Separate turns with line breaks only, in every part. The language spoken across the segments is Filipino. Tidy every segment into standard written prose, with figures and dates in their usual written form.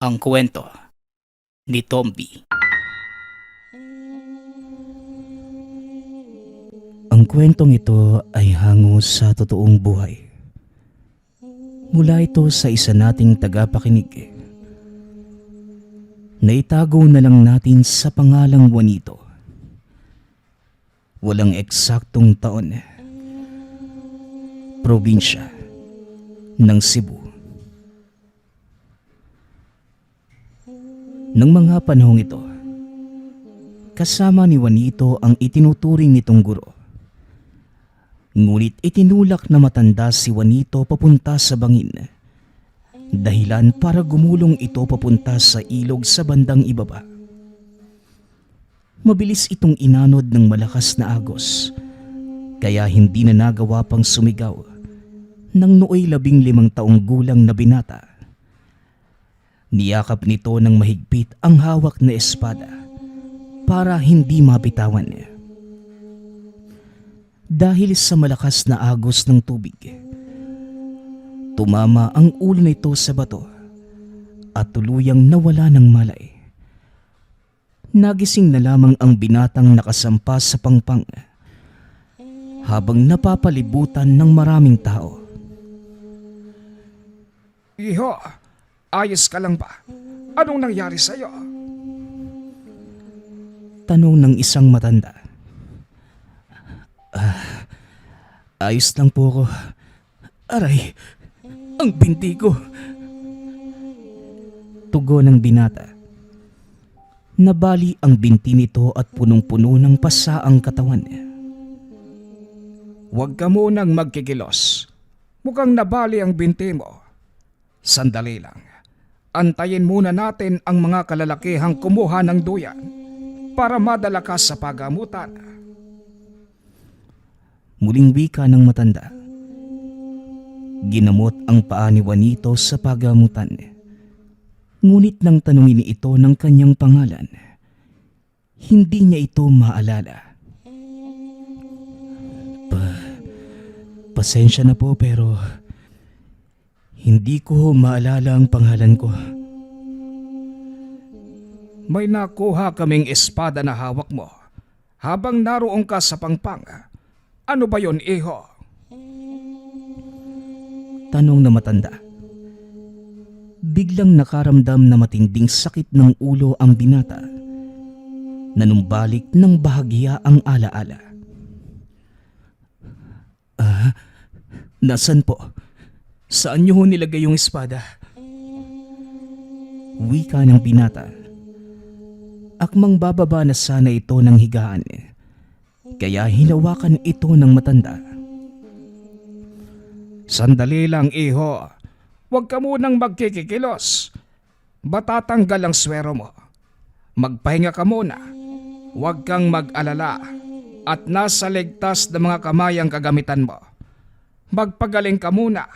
Ang kwento ni Tomby. Ang kwentong ito ay hango sa totoong buhay. Mula ito sa isa nating tagapakinig. Naitago na lang natin sa pangalang Juanito. Walang eksaktong taon. Probinsya ng Cebu. Nang mga panahong ito, kasama ni Juanito ang itinuturing nitong guro. Ngunit itinulak na matanda si Juanito papunta sa bangin. Dahilan para gumulong ito papunta sa ilog sa bandang ibaba. Mabilis itong inanod ng malakas na agos, kaya hindi na nagawa pang sumigaw ng nooy 15 taong gulang na binata. Niyakap nito ng mahigpit ang hawak na espada para hindi mabitawan. Dahil sa malakas na agos ng tubig, tumama ang ulo nito sa bato at tuluyang nawala ng malay. Nagising na lamang ang binatang nakasampa sa pangpang habang napapalibutan ng maraming tao.
Iho, ayos ka lang ba? Anong nangyari sa'yo?
Tanong ng isang matanda. Ayos lang po ako. Aray, ang binti ko. Tugon ng binata. Nabali ang binti nito at punong-puno ng pasa ang katawan.
Huwag ka munang magkikilos. Mukhang nabali ang binti mo. Sandali lang. Antayin muna natin ang mga kalalakihang kumuha ng duyan para madala ka sa pagamutan.
Muling wika ng matanda. Ginamot ang paa ni Juanito sa pagamutan. Ngunit nang tanungin ni ito ng kanyang pangalan, hindi niya ito maalala. Pasensya na po pero hindi ko maalala ang pangalan ko.
May nakuha kaming espada na hawak mo habang naroon ka sa pangpang. Ano ba yon, iho?
Tanong na matanda. Biglang nakaramdam na matinding sakit ng ulo ang binata. Nanumbalik ng bahagya ang alaala. Nasaan po? Saan niyo ho nilagay yung espada? Wika ng binata. Akmang bababa na sana ito ng higaan, kaya hinawakan ito ng matanda.
Sandali lang, iho. Huwag ka munang magkikikilos. Matatanggal ang swero mo. Magpahinga ka muna. Huwag kang mag-alala. At nasa ligtas na mga kamay ang kagamitan mo. Magpagaling ka muna.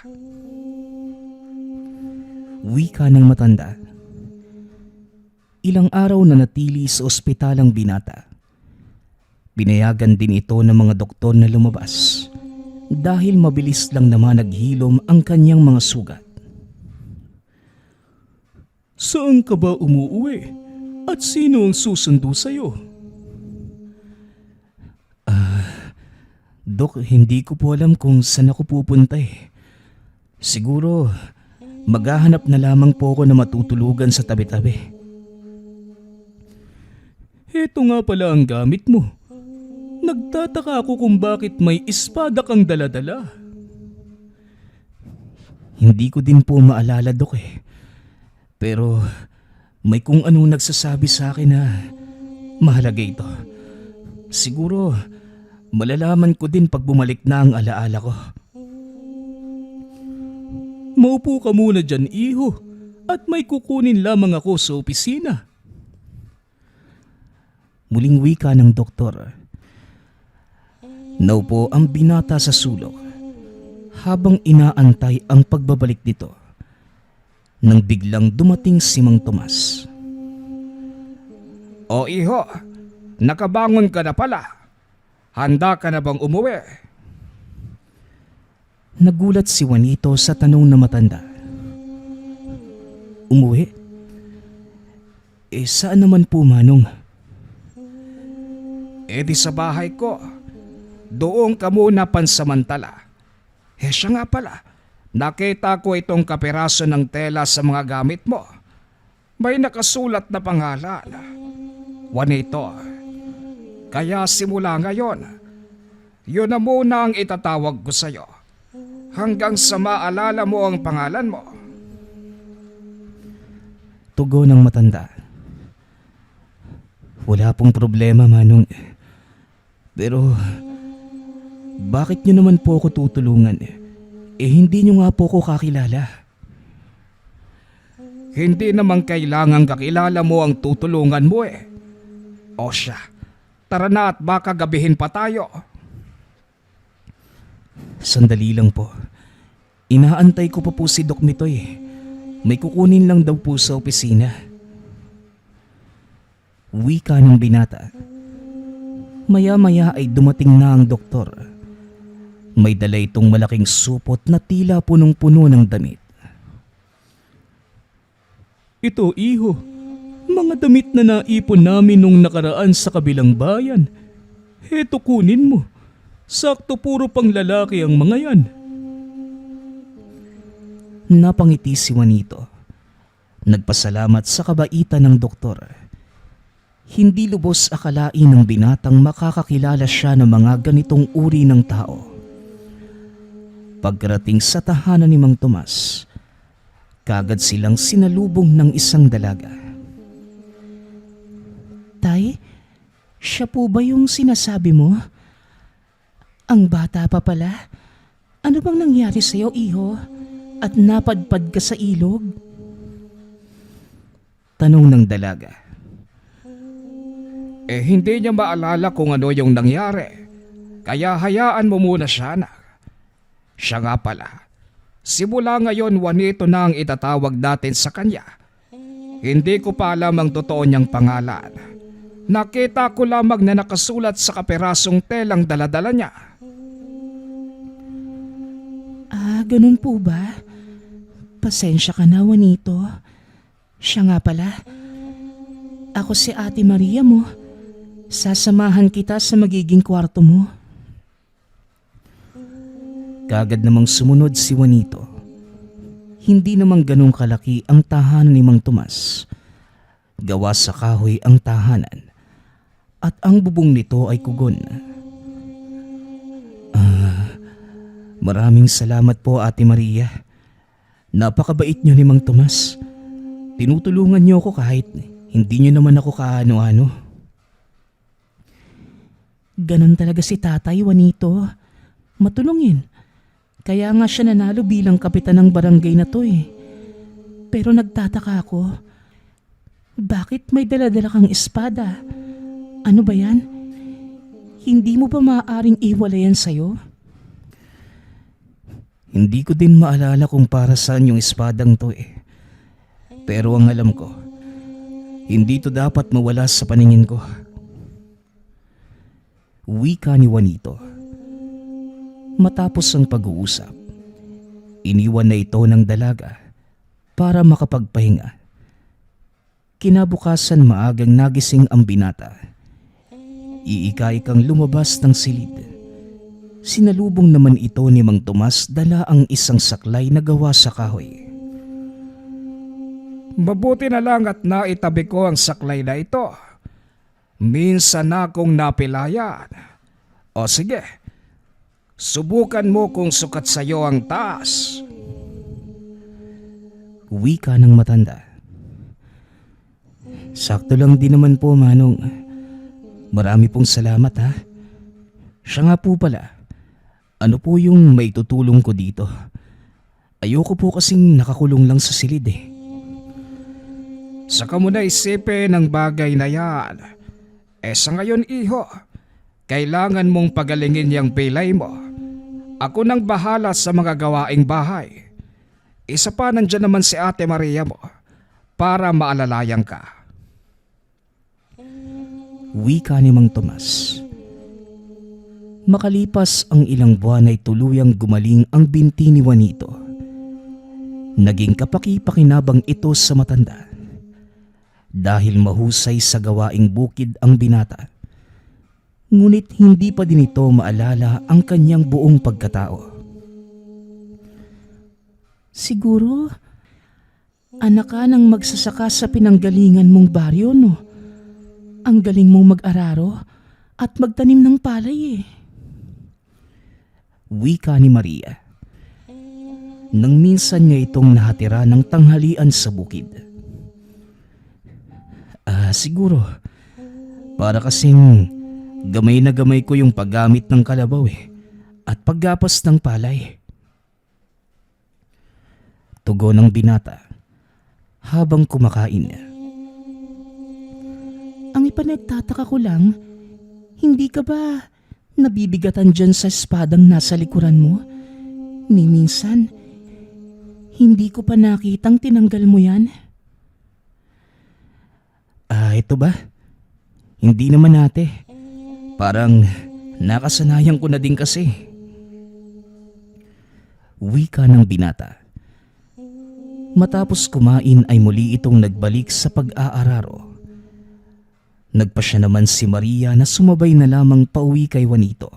Wika ng matanda. Ilang araw na natili sa ospital ang binata. Pinayagan din ito ng mga doktor na lumabas dahil mabilis lang naman naghilom ang kanyang mga sugat. Saan ka ba umuuwi? At sino ang susundo sa'yo? Dok, hindi ko po alam kung saan ako pupunta eh. Siguro, maghahanap na lamang po ako na matutulugan sa tabi-tabi. Heto nga pala ang gamit mo. Nagtataka ako kung bakit may espada kang dala-dala. Hindi ko din po maalala, Dok eh. Pero may kung anong nagsasabi sa akin na mahalaga ito. Siguro malalaman ko din pag bumalik na ang alaala ko. Maupo ka muna dyan, iho, at may kukunin lamang ako sa opisina. Muling wika ng doktor. Naupo ang binata sa sulok habang inaantay ang pagbabalik nito nang biglang dumating si Mang Tomas.
O iho, nakabangon ka na pala. Handa ka na bang umuwi?
Nagulat si Juanito sa tanong na matanda. Umuwi? Saan naman po, Manong?
Di sa bahay ko. Doon ka muna pansamantala. Siya nga pala, nakita ko itong kapiraso ng tela sa mga gamit mo. May nakasulat na pangalan. Juanito. Kaya simula ngayon, yun na muna ang itatawag ko sa'yo. Hanggang sa maalala mo ang pangalan mo.
Tugon ng matanda. Wala pong problema, Manong. Pero, bakit niyo naman po ako tutulungan? Hindi niyo nga po ako kakilala.
Hindi naman kailangang kakilala mo ang tutulungan mo O siya, tara na at baka gabihin pa tayo.
Sandali lang po. Inaantay ko pa po si Doc Mitoy. May kukunin lang daw po sa opisina. Wika ng binata. Maya-maya ay dumating na ang doktor. May dala itong malaking supot na tila punong-puno ng damit. Ito, iho. Mga damit na naipon namin nung nakaraan sa kabilang bayan. Heto, kunin mo. Sakto puro pang lalaki ang mga yan. Napangiti si Juanito. Nagpasalamat sa kabaitan ng doktor. Hindi lubos akalain ng binatang makakakilala siya ng mga ganitong uri ng tao. Pagkarating sa tahanan ni Mang Tomas, kagad silang sinalubong ng isang dalaga. Tay, siya po ba yung sinasabi mo? Ang bata pa pala. Ano bang nangyari sa'yo, iho? At napadpad ka sa ilog? Tanong ng dalaga.
Hindi niya maalala kung ano yung nangyari. Kaya hayaan mo muna siya na. Siya nga pala. Simula ngayon, Juanito na ang itatawag natin sa kanya. Hindi ko pa alam ang totoo niyang pangalan. Nakita ko lamang na nakasulat sa kapirasong telang daladala niya.
Ganun po ba? Pasensya ka na, Juanito. Siya nga pala. Ako si Ate Maria mo. Sasamahan kita sa magiging kwarto mo. Kagad namang sumunod si Juanito. Hindi namang ganong kalaki ang tahanan ni Mang Tomas. Gawa sa kahoy ang tahanan at ang bubong nito ay kugon. Maraming salamat po, Ate Maria. Napakabait niyo ni Mang Tomas. Tinutulungan niyo ako kahit hindi niyo naman ako kaano-ano. Ganon talaga si Tatay, Juanito. Matulungin. Kaya nga siya nanalo bilang kapitan ng barangay na to . Pero nagtataka ako. Bakit may dala-dala kang espada? Ano ba yan? Hindi mo ba maaaring iwalayan sa'yo? Hindi ko din maalala kung para saan yung espadang to . Pero ang alam ko, hindi to dapat mawala sa paningin ko. Wika ni Juanito. Matapos ang pag-uusap, iniwan na ito ng dalaga para makapagpahinga. Kinabukasan maagang nagising ang binata. Iika-ikang lumabas ng silid. Sinalubong naman ito ni Mang Tomas dala ang isang saklay na gawa sa kahoy.
Mabuti na lang at naitabi ko ang saklay na ito. Minsan na akong napilayan. O sige, subukan mo kung sukat sa'yo ang taas.
Wika ng matanda. Sakto lang din naman po, Manong. Marami pong salamat, ha. Siya nga po pala. Ano po yung may tutulong ko dito? Ayoko po kasing nakakulong lang sa silid .
Saka mo na isipin ang bagay na yan. Sa ngayon, iho, kailangan mong pagalingin yung pilay mo. Ako nang bahala sa mga gawaing bahay. Isa pa nandyan naman si Ate Maria mo para maalalayan ka.
Wika ni Mang Tomas. Makalipas ang ilang buwan ay tuluyang gumaling ang binti ni Juanito. Naging kapaki-pakinabang ito sa matanda. dahil mahusay sa gawaing bukid ang binata. Ngunit hindi pa din ito maalala ang kanyang buong pagkatao. Siguro, anak ka ng magsasaka sa pinanggalingan mong baryo, no? Ang galing mong mag-araro at magtanim ng palay eh. Wika ni Maria. Nang minsan niya itong nahatira ng tanghalian sa bukid. Siguro, para kasing gamay na gamay ko yung paggamit ng kalabaw eh, at paggapas ng palay. Tugon ng binata habang kumakain. Ang ipanagtataka ko lang, hindi ka ba nabibigatan dyan sa espadang nasa likuran mo? Ni minsan, hindi ko pa nakitang tinanggal mo yan. Ito ba? Hindi naman ate. Parang nakasanayan ko na din kasi. Wika ng binata. Matapos kumain ay muli itong nagbalik sa pag-aararo. Nagpa siya naman si Maria na sumabay na lamang pauwi kay Juanito.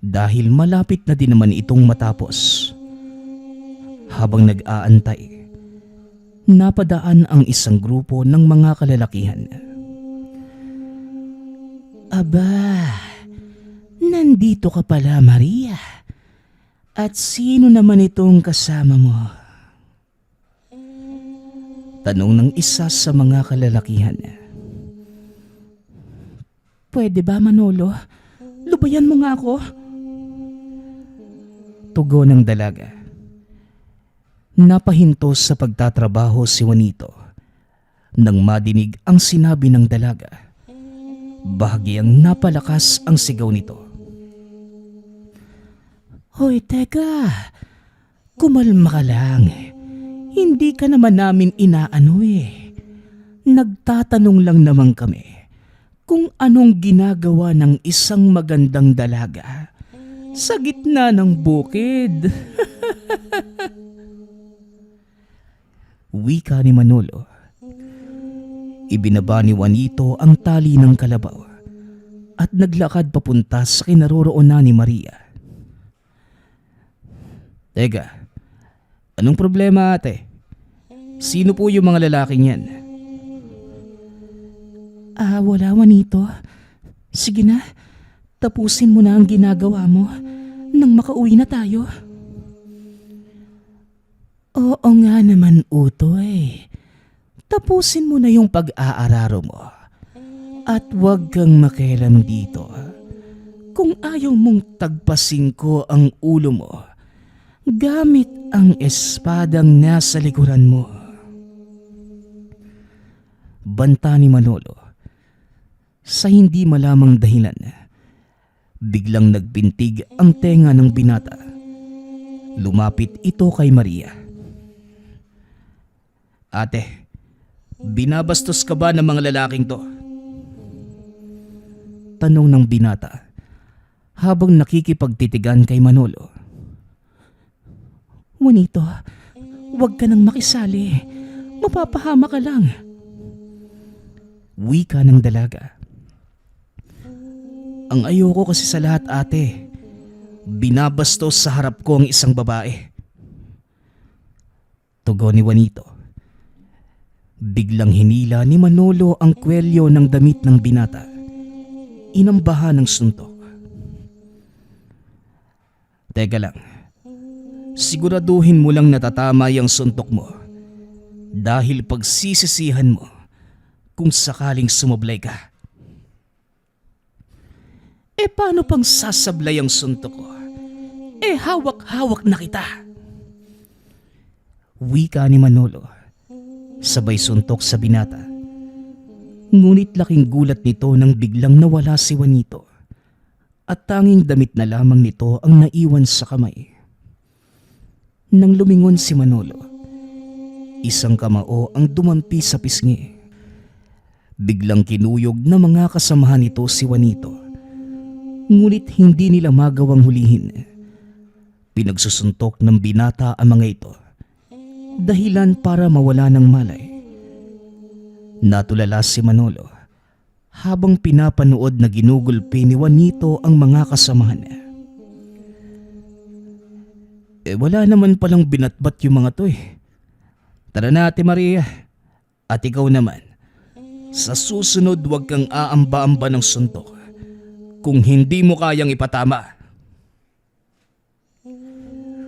Dahil malapit na din naman itong matapos. Habang nag-aantay, napadaan ang isang grupo ng mga kalalakihan. Aba, nandito ka pala, Maria. At sino naman itong kasama mo? Tanong ng isa sa mga kalalakihan. Pwede ba, Manolo? Lubayan mo nga ako. Tugon ng dalaga. Napahinto sa pagtatrabaho si Juanito nang madinig ang sinabi ng dalaga. Bahagyang napalakas ang sigaw nito. Hoy, teka. Kumalma ka lang. Hindi ka naman namin inaano eh. Nagtatanong lang naman kami kung anong ginagawa ng isang magandang dalaga sa gitna ng bukid. Wika ni Manolo. Ibinaba ni Juanito ang tali ng kalabaw at naglakad papunta sa kinaroroonan ni Maria. Teka, anong problema ate? Sino po yung mga lalaking yan? Wala Juanito. Sige na, tapusin mo na ang ginagawa mo nang makauwi na tayo. Oo nga naman, Utoy. Tapusin mo na yung pag-aararo mo. At huwag kang makialam dito. Kung ayaw mong tagpasin ko ang ulo mo, gamit ang espadang nasa likuran mo. Banta ni Manolo. Sa hindi malamang dahilan, biglang nagbintig ang tenga ng binata. Lumapit ito kay Maria. Ate, binabastos ka ba ng mga lalaking to? Tanong ng binata habang nakikipagtitigan kay Manolo. Juanito, huwag ka nang makisali. Mapapahama ka lang. Wika ng dalaga. Ang ayoko kasi sa lahat, ate, binabastos sa harap ko ang isang babae. Tugon ni Juanito. Biglang hinila ni Manolo ang kwelyo ng damit ng binata. Inambahan ng suntok. Teka lang. Siguraduhin mo lang natatama yung suntok mo. Dahil pagsisisihan mo kung sakaling sumablay ka. Paano pang sasablay ang suntok ko? Hawak-hawak na kita. Wika ni Manolo. Sabay suntok sa binata. Ngunit laking gulat nito nang biglang nawala si Juanito at tanging damit na lamang nito ang naiwan sa kamay. Nang lumingon si Manolo, isang kamao ang dumampi sa pisngi. Biglang kinuyog na mga kasamahan nito si Juanito, ngunit hindi nila magawang hulihin. Pinagsusuntok ng binata ang mga ito, dahilan para mawala ng malay. Natulala si Manolo habang pinapanood na ginugulpi ni Juanito ang mga kasamahan niya. Wala naman palang binatbat yung mga to eh. Tara na Ate Maria. At ikaw naman, sa susunod huwag kang aamba-amba ng suntok kung hindi mo kayang ipatama.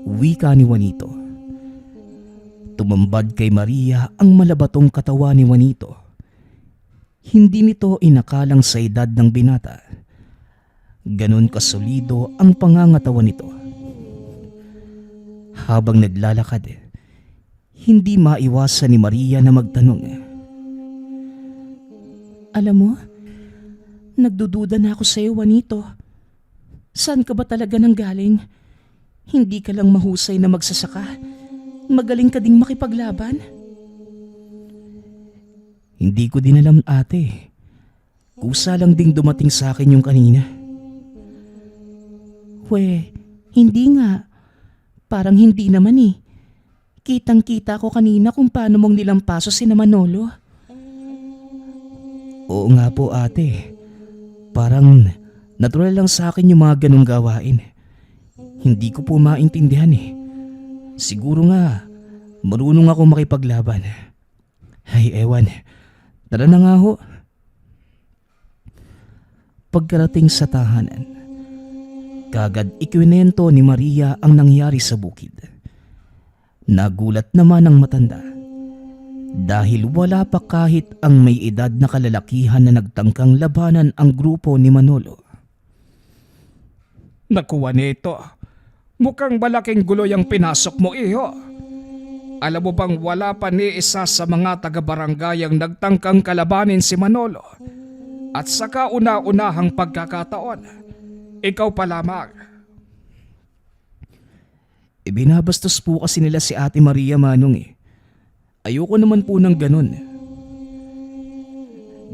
Wika ni Juanito. Tumambad kay Maria ang malabatong katawan ni Juanito. Hindi nito inakalang sa edad ng binata. Ganon kasolido ang pangangatawan nito. Habang naglalakad, hindi maiwasan ni Maria na magtanong. Alam mo, nagdududa na ako sa iyo, Juanito. Saan ka ba talaga nanggaling? Hindi ka lang mahusay na magsasaka. Magaling ka ding makipaglaban. Hindi ko din alam ate. Kusa lang ding dumating sa akin yung kanina. Hindi nga. Parang hindi naman eh. Kitang-kita ko kanina kung paano mong nilampaso si Manolo. Oo nga po ate. Parang natural lang sa akin yung mga ganong gawain. Hindi ko po maintindihan eh. Siguro nga, marunong ako makipaglaban. Ay ewan, tara na nga ho. Pagkarating sa tahanan, kagad ikwinento ni Maria ang nangyari sa bukid. Nagulat naman ang matanda dahil wala pa kahit ang may edad na kalalakihan na nagtangkang labanan ang grupo ni Manolo.
Naku Juanito, mukhang malaking gulo yung pinasok mo iho. Alam mo bang wala pa ni isa sa mga taga-barangay ang nagtangkang kalabanin si Manolo? At sa kauna-unahang pagkakataon, ikaw pa lamang.
Binabastos po kasi nila si Ate Maria Manong eh. Ayoko naman po ng ganun.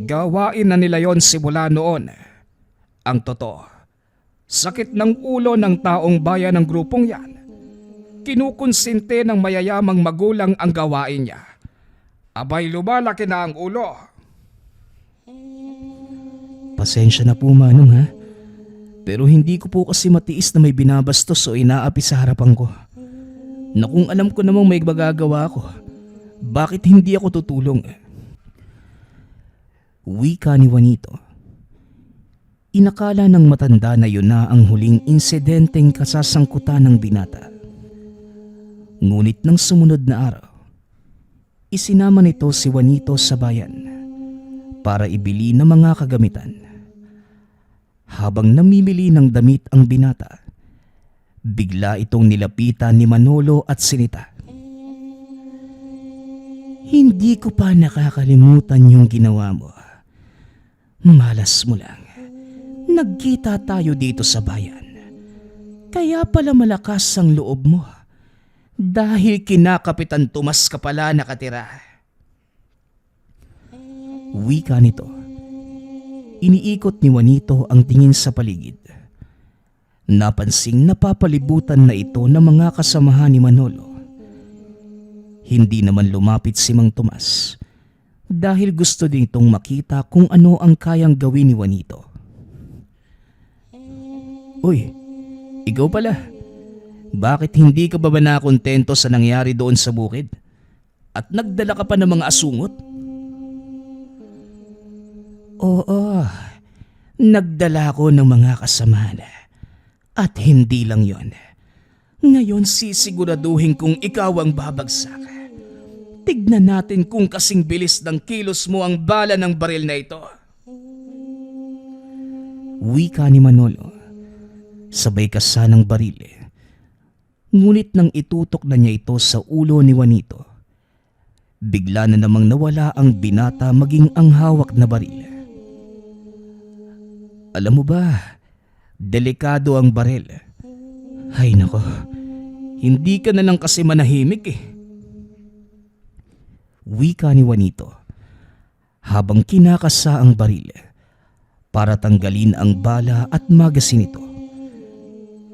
Gawain na nila yon simula noon. Ang totoo, sakit ng ulo ng taong bayan ng grupong yan. Kinukonsinte ng mayayamang magulang ang gawain niya. Abay lumalaki na ang ulo.
Pasensya na po Manong ha. Pero hindi ko po kasi matiis na may binabastos o inaapi sa harapan ko. Na kung alam ko namang may magagawa ko, bakit hindi ako tutulong? Wika ni Juanito. Inakala ng matanda na yun na ang huling insidenteng kasasangkutan ng binata. Ngunit nang sumunod na araw, isinama nito si Juanito sa bayan para ibili ng mga kagamitan. Habang namimili ng damit ang binata, bigla itong nilapitan ni Manolo at sinita. Hindi ko pa nakakalimutan yung ginawa mo. Malas mo lang. Nagkita tayo dito sa bayan. Kaya pala malakas ang loob mo. Dahil kina Kapitan Tomas ka pala nakatira. Wika nito. Iniikot ni Juanito ang tingin sa paligid. Napansing napapalibutan na ito ng mga kasamahan ni Manolo. Hindi naman lumapit si Mang Tomas dahil gusto din itong makita kung ano ang kayang gawin ni Juanito. Uy, ikaw pala. Bakit hindi ka ba nakontento sa nangyari doon sa bukid? At nagdala ka pa ng mga asungot? Oo, nagdala ko ng mga kasamahan. At hindi lang yon. Ngayon sisiguraduhin kung ikaw ang babagsak. Tignan natin kung kasing bilis ng kilos mo ang bala ng baril na ito. Wika ni Manolo. Sabay kasa ng baril. Ngunit nang itutok na niya ito sa ulo ni Juanito, bigla na namang nawala ang binata maging ang hawak na baril. Alam mo ba, delikado ang baril. Ay nako, hindi ka na lang kasi manahimik eh. Wika ni Juanito habang kinakasa ang baril para tanggalin ang bala at magasin ito.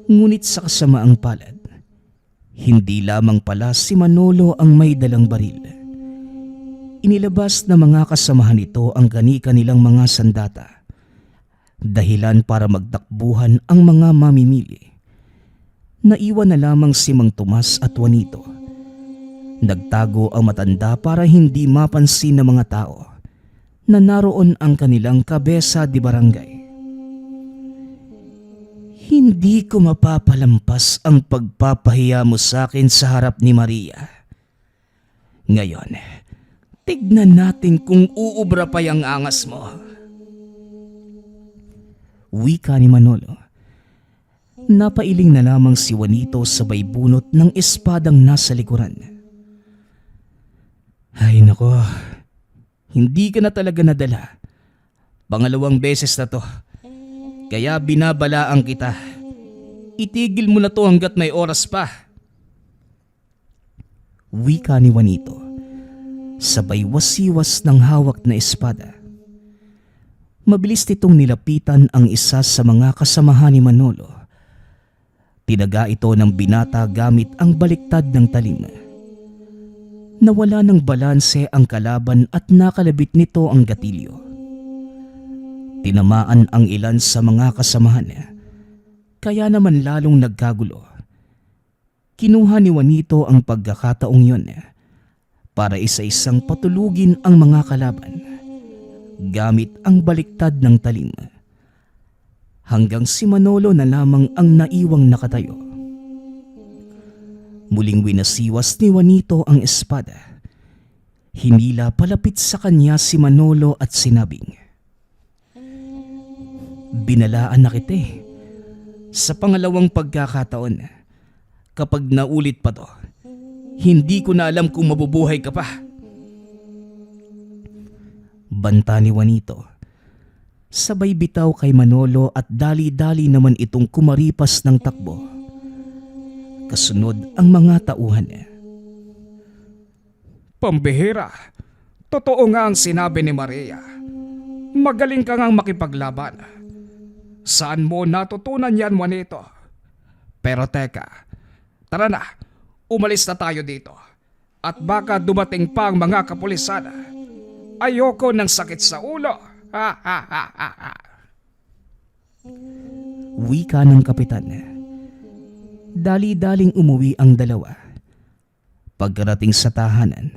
Ngunit sa kasamaang palad, hindi lamang pala si Manolo ang may dalang baril. Inilabas ng mga kasamahan nito ang kani-kanilang mga sandata, dahilan para magtakbuhan ang mga mamimili. Naiwan na lamang si Mang Tomas at Juanito. Nagtago ang matanda para hindi mapansin ng mga tao na naroon ang kanilang kabesa di barangay. Hindi ko mapapalampas ang pagpapahiya mo sa akin sa harap ni Maria. Ngayon, tignan natin kung uubra pa yung angas mo. Wika ni Manolo. Napailing na lamang si Juanito sabay bunot ng espadang nasa likuran. Ay nako, hindi ka na talaga nadala. Pangalawang beses na to. Kaya binabalaan kita. Itigil mo na to hanggat may oras pa. Wika ni Juanito, sabay wasiwas ng hawak na espada. Mabilis nitong nilapitan ang isa sa mga kasamahan ni Manolo. Tinaga ito ng binata gamit ang baliktad ng talim. Nawala ng balanse ang kalaban at nakalabit nito ang gatilyo. Tinamaan ang ilan sa mga kasamahan, kaya naman lalong nagkagulo. Kinuha ni Juanito ang pagkakataong yun para isa-isang patulugin ang mga kalaban gamit ang baliktad ng talim. Hanggang si Manolo na lamang ang naiwang nakatayo. Muling winasiwas ni Juanito ang espada. Hinila palapit sa kanya si Manolo at sinabing, "Binalaan na kita eh. Sa pangalawang pagkakataon, kapag naulit pa to, hindi ko na alam kung mabubuhay ka pa." Banta ni Juanito. Sabay bitaw kay Manolo at dali-dali naman itong kumaripas ng takbo. Kasunod ang mga tauhan.
Pambihira, totoo nga ang sinabi ni Maria. Magaling ka ngang makipaglaban. Saan mo natutunan yan, Juanito? Pero teka, tara na, umalis na tayo dito. At baka dumating pa ang mga kapulisan. Ayoko ng sakit sa ulo. Ha ha ha ha ha.
Wika ng kapitan. Dali-daling umuwi ang dalawa. Pagkarating sa tahanan,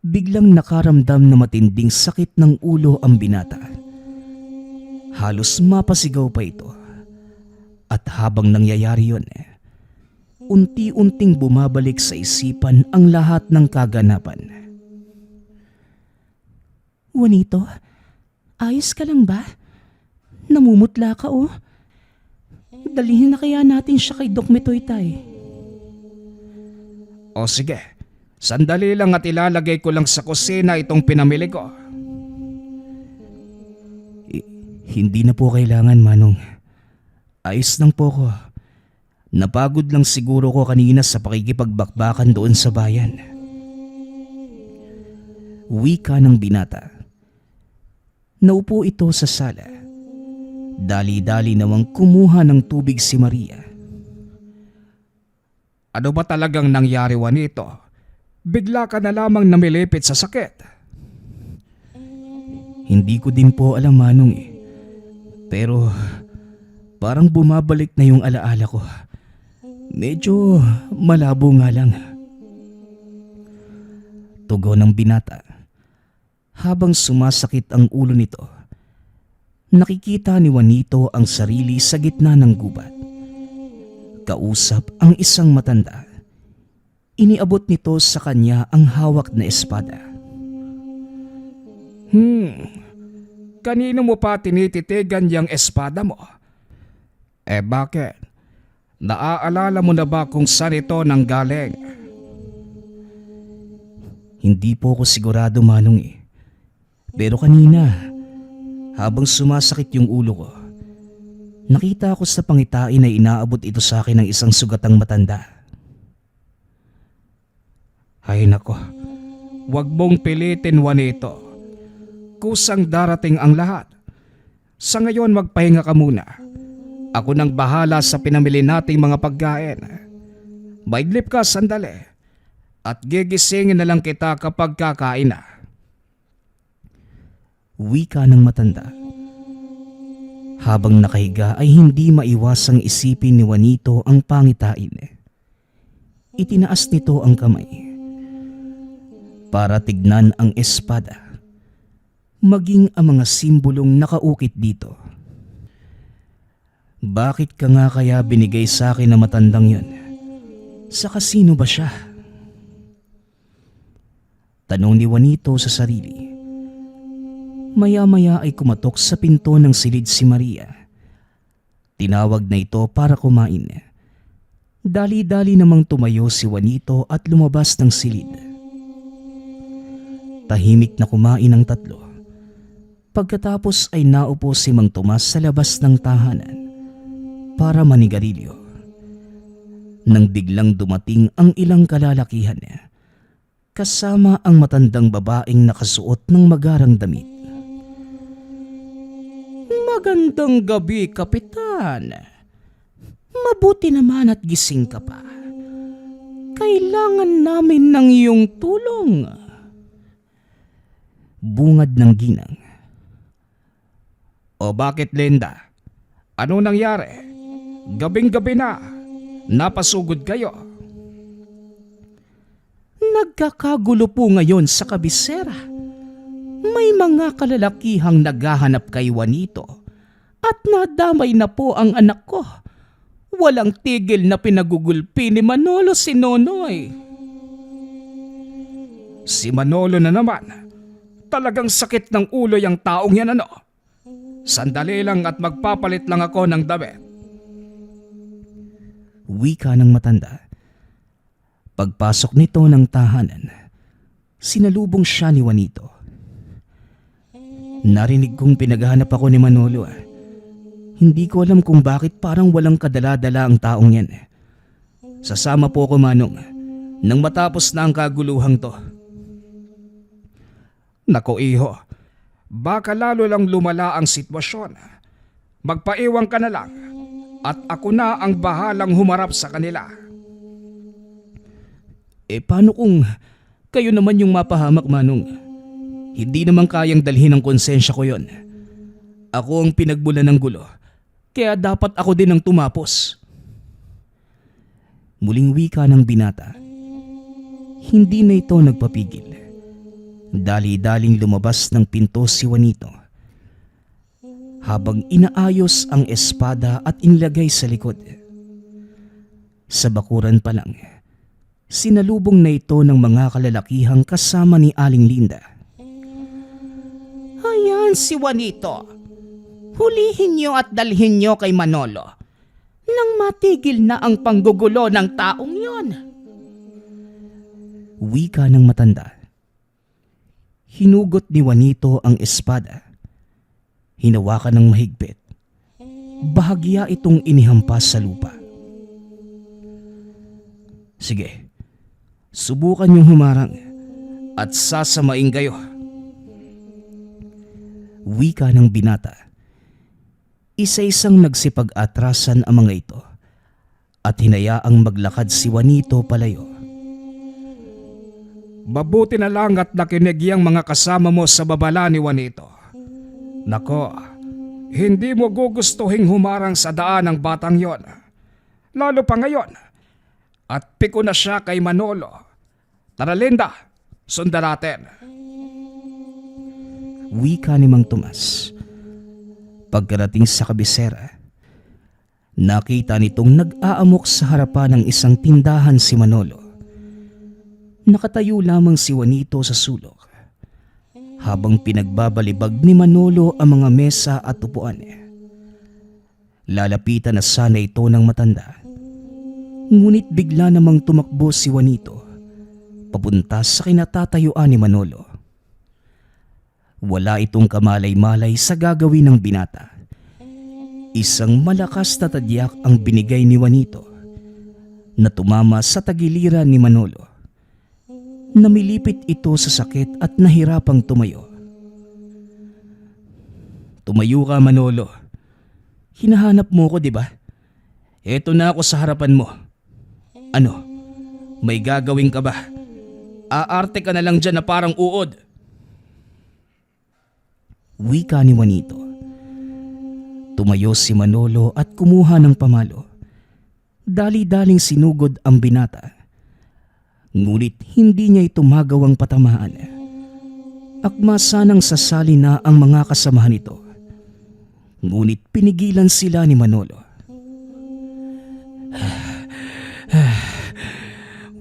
biglang nakaramdam na matinding sakit ng ulo ang binata. Halos mapasigaw pa ito. At habang nangyayari yun, unti-unting bumabalik sa isipan ang lahat ng kaganapan.
Juanito, ayos ka lang ba? Namumutla ka oh. Dalhin na kaya natin siya kay Doc Metoytay.
O sige, sandali lang at ilalagay ko lang sa kusina itong pinamili ko.
Hindi na po kailangan, Manong. Ayos lang po ko. Napagod lang siguro ko kanina sa pakikipagbakbakan doon sa bayan. Wika ng binata. Naupo ito sa sala. Dali-dali namang kumuha ng tubig si Maria.
Ano ba talagang nangyari, Juanito? Bigla ka na lamang namilipit sa sakit.
Hindi ko din po alam, Manong eh. Pero parang bumabalik na yung alaala ko. Medyo malabo nga lang. Tugon ng binata. Habang sumasakit ang ulo nito, nakikita ni Juanito ang sarili sa gitna ng gubat. Kausap ang isang matanda. Iniabot nito sa kanya ang hawak na espada.
Kanino mo pa tinititigan yung espada mo? Eh bakit? Naaalala mo na ba kung saan ito nanggaling?
Hindi po ako sigurado, Manong eh. Pero kanina, habang sumasakit yung ulo ko, nakita ko sa pangitain na inaabot ito sa akin ng isang sugatang matanda.
Ay nako, wag mong pilitin, Juanito. Kusang darating ang lahat. Sa ngayon magpahinga ka muna. Ako nang bahala sa pinamili nating mga pagkain. Maidlip ka sandali at gigisingin na lang kita kapag kakain na.
Wika ng matanda. Habang nakahiga ay hindi maiwasang isipin ni Juanito ang pangitain. Itinaas nito ang kamay para tignan ang espada, maging ang mga simbolong nakaukit dito. Bakit ka nga kaya binigay sa akin na matandang yon? Saka sino ba siya? Tanong ni Juanito sa sarili. Maya-maya ay kumatok sa pinto ng silid si Maria. Tinawag na ito para kumain. Dali-dali namang tumayo si Juanito at lumabas ng silid. Tahimik na kumain ang tatlo. Pagkatapos ay naupo si Mang Tomas sa labas ng tahanan para manigarilyo. Nang biglang dumating ang ilang kalalakihan kasama ang matandang babaeng nakasuot ng magarang damit.
Magandang gabi, Kapitan. Mabuti naman at gising ka pa. Kailangan namin ng iyong tulong.
Bungad ng ginang.
O bakit, Linda? Ano nangyari? Gabing-gabi na. Napasugod kayo.
Nagkakagulo po ngayon sa kabisera. May mga kalalakihang naghahanap kay Juanito at nadamay na po ang anak ko. Walang tigil na pinagugulpi ni Manolo si Nonoy.
Si Manolo na naman. Talagang sakit ng ulo yung taong yan, ano? Sandali lang at magpapalit lang ako ng damit.
Wika ng matanda. Pagpasok nito ng tahanan, sinalubong siya ni Juanito. Narinig kong pinaghahanap ako ni Manolo. Hindi ko alam kung bakit parang walang kadala-dala ang taong yan. Sasama po ako, Manong, nang matapos na ang kaguluhang to.
Nako, iho. Baka lalo lang lumala ang sitwasyon. Magpaiwan ka na lang at ako na ang bahalang humarap sa kanila.
Paano kung kayo naman yung mapahamak, Manong? Hindi naman kayang dalhin ng konsensya ko yon. Ako ang pinagbulan ng gulo, kaya dapat ako din ang tumapos. Muling wika ng binata. Hindi na ito nagpapigil. Dali-daling lumabas ng pinto si Juanito. Habang inaayos ang espada at inilagay sa likod. Sa bakuran pa lang, sinalubong na ito ng mga kalalakihang kasama ni Aling Linda.
Ayan si Juanito. Hulihin niyo at dalhin niyo kay Manolo nang matigil na ang panggugulo ng taong yon.
Wika ng matanda. Hinugot ni Juanito ang espada. Hinawakan ng mahigpit. Bahagya itong inihampas sa lupa. Sige, subukan niyong humarang at sasamain kayo. Wika ng binata. Isa-isang nagsipag-atrasan ang mga ito at hinayaang maglakad si Juanito palayo.
Mabuti na lang at nakinig yung mga kasama mo sa babala ni Juanito. Nako, hindi mo gugustuhin humarang sa daan ng batang yon. Lalo pa ngayon. At piko na siya kay Manolo. Tara, Linda, sundan natin.
Wika ni Mang Tomas. Pagkarating sa kabisera, nakita nitong nag-aamok sa harapan ng isang tindahan si Manolo. Nakatayo lamang si Juanito sa sulok habang pinagbabalibag ni Manolo ang mga mesa at upuan. Lalapitan na sana ito ng matanda. Ngunit bigla namang tumakbo si Juanito papunta sa kinatatayuan ni Manolo. Wala itong kamalay-malay sa gagawin ng binata. Isang malakas na tadyak ang binigay ni Juanito na tumama sa tagiliran ni Manolo. Namilipit ito sa sakit at nahirapang tumayo. Tumayo ka, Manolo. Hinahanap mo ko, di ba? Eto na ako sa harapan mo. Ano? May gagawin ka ba? Aarte ka na lang dyan na parang uod. Wika ni Juanito. Tumayo si Manolo at kumuha ng pamalo. Dali-daling sinugod ang binata. Ngunit hindi niya ito magawang patamaan. Akma sanang sasali na ang mga kasamahan nito. Ngunit pinigilan sila ni Manolo.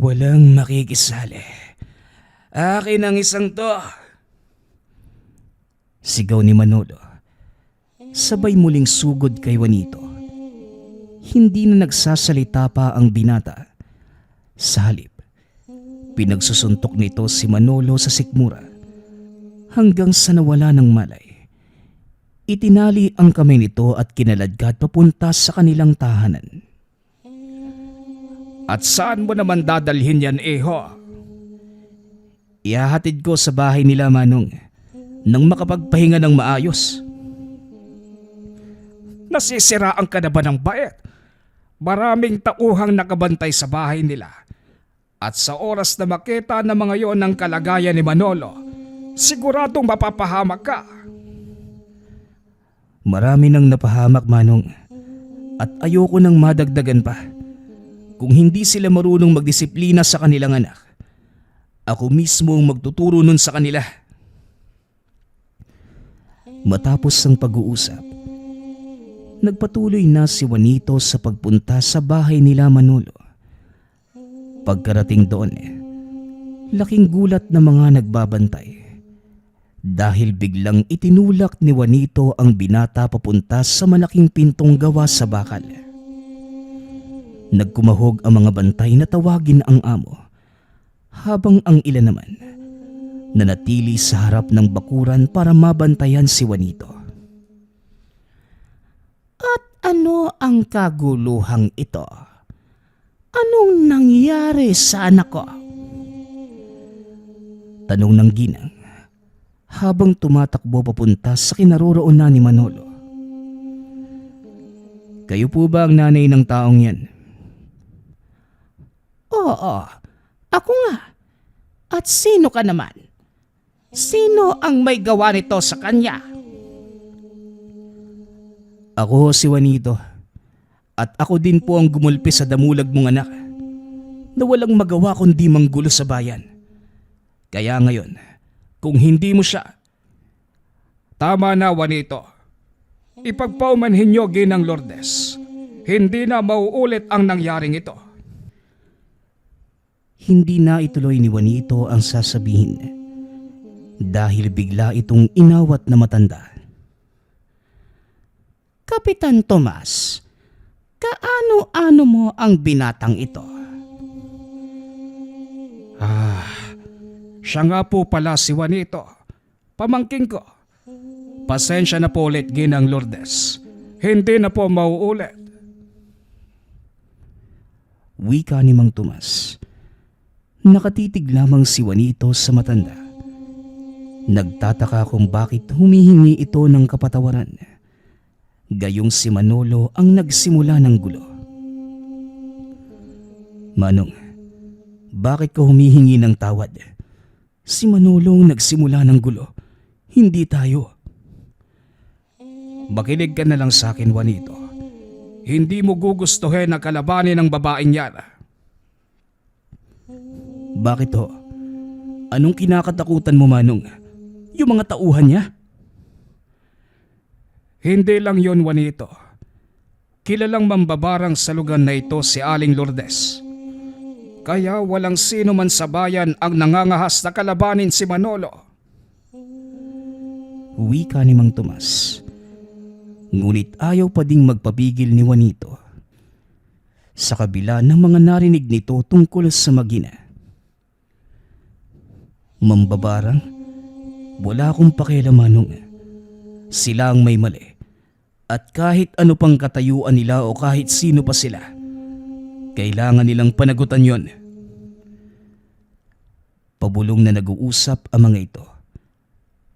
Walang makikisali. Akin ang isang to. Sigaw ni Manolo. Sabay muling sugod kay Juanito. Hindi na nagsasalita pa ang binata. Sa halip, pinagsusuntok nito si Manolo sa sikmura hanggang sa nawala ng malay. Itinali ang kamay nito at kinaladkad papunta sa kanilang tahanan.
At saan mo naman dadalhin yan, Iho?
Ihahatid ko sa bahay nila, Manong, nang makapagpahinga ng maayos.
Nasisiraan ka na ba ng bait? Maraming tauhang nakabantay sa bahay nila. At sa oras na makita ng mga yon ang kalagayan ni Manolo, siguradong mapapahamak ka.
Marami nang napahamak, Manong, at ayoko nang madagdagan pa. Kung hindi sila marunong magdisiplina sa kanilang anak, ako mismo ang magtuturo nun sa kanila. Matapos ang pag-uusap, nagpatuloy na si Juanito sa pagpunta sa bahay nila Manolo. Pagkarating doon, laking gulat ng mga nagbabantay dahil biglang itinulak ni Juanito ang binata papunta sa malaking pintong gawa sa bakal. Nagkumahog ang mga bantay na tawagin ang amo, habang ang ilan naman nanatili sa harap ng bakuran para mabantayan si Juanito.
At ano ang kaguluhang ito? Anong nangyari sa anak ko?
Tanong ng ginang habang tumatakbo papunta sa kinaroroonan ni Manolo. Kayo po ba ang nanay ng taong yan?
Oo, ako nga. At sino ka naman? Sino ang may gawa nito sa kanya?
Ako si Juanito. At ako din po ang gumulpi sa damulag mong anak na walang magawa kundi manggulo sa bayan. Kaya ngayon, kung hindi mo siya...
Tama na, Juanito. Ipagpaumanhin niyo, Ginang Lourdes. Hindi na mauulit ang nangyaring ito.
Hindi na ituloy ni Juanito ang sasabihin dahil bigla itong inawat na matanda.
Kapitan Tomas, kaano-ano mo ang binatang ito?
Siya nga po pala si Juanito. Pamangking ko. Pasensya na po ulit, Ginang Lourdes. Hindi na po mauulit.
Wika ni Mang Tomas. Nakatitig lamang si Juanito sa matanda. Nagtataka kung bakit humihingi ito ng kapatawaran. Gayong si Manolo ang nagsimula ng gulo. Manong, bakit ka humihingi ng tawad? Si Manolo ang nagsimula ng gulo, hindi tayo.
Makinig ka na lang sa akin, Juanito. Hindi mo gugustuhin ang kalabanin ng babaeng yan.
Bakit ho? Anong kinakatakutan mo, Manong? Yung mga tauhan niya?
Hindi lang yon, Juanito. Kilalang mambabarang sa lugar na ito si Aling Lourdes. Kaya walang sino man sa bayan ang nangangahas na kalabanin si Manolo.
Wika ni Mang Tomas. Ngunit ayaw pa ding magpapigil ni Juanito. Sa kabila ng mga narinig nito tungkol sa magina. Mambabarang? Wala akong pakialam, Manong. Sila ang may mali. At kahit ano pang katayuan nila o kahit sino pa sila, kailangan nilang panagutan yon. Pabulong na nag-uusap ang mga ito.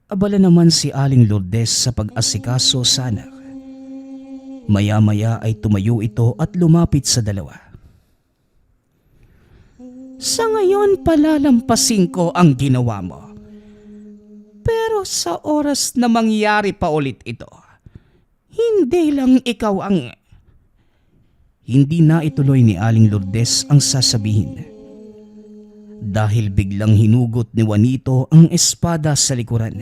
Abala naman si Aling Lourdes sa pag-asikaso sa anak. Maya-maya ay tumayo ito at lumapit sa dalawa.
Sa ngayon palalampasin ko ang ginawa mo. Pero Pero sa oras na mangyari pa ulit ito, hindi lang ikaw ang... Hindi na ituloy ni Aling Lourdes ang sasabihin. Dahil biglang hinugot ni Juanito ang espada sa likuran.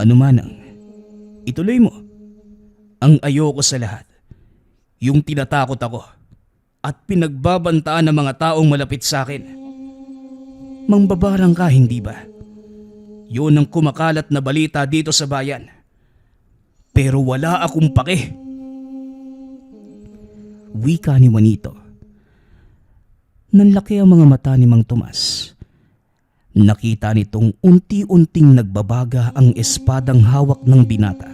Ano manang, ituloy mo. Ang ayoko sa lahat, yung tinatakot ako at pinagbabantaan ng mga taong malapit sa akin. Mangbabarang ka, hindi ba? Yun ang kumakalat na balita dito sa bayan. Pero wala akong pake. Wika ni Juanito. Nanlaki ang mga mata ni Mang Tomas. Nakita nitong unti-unting nagbabaga ang espadang hawak ng binata.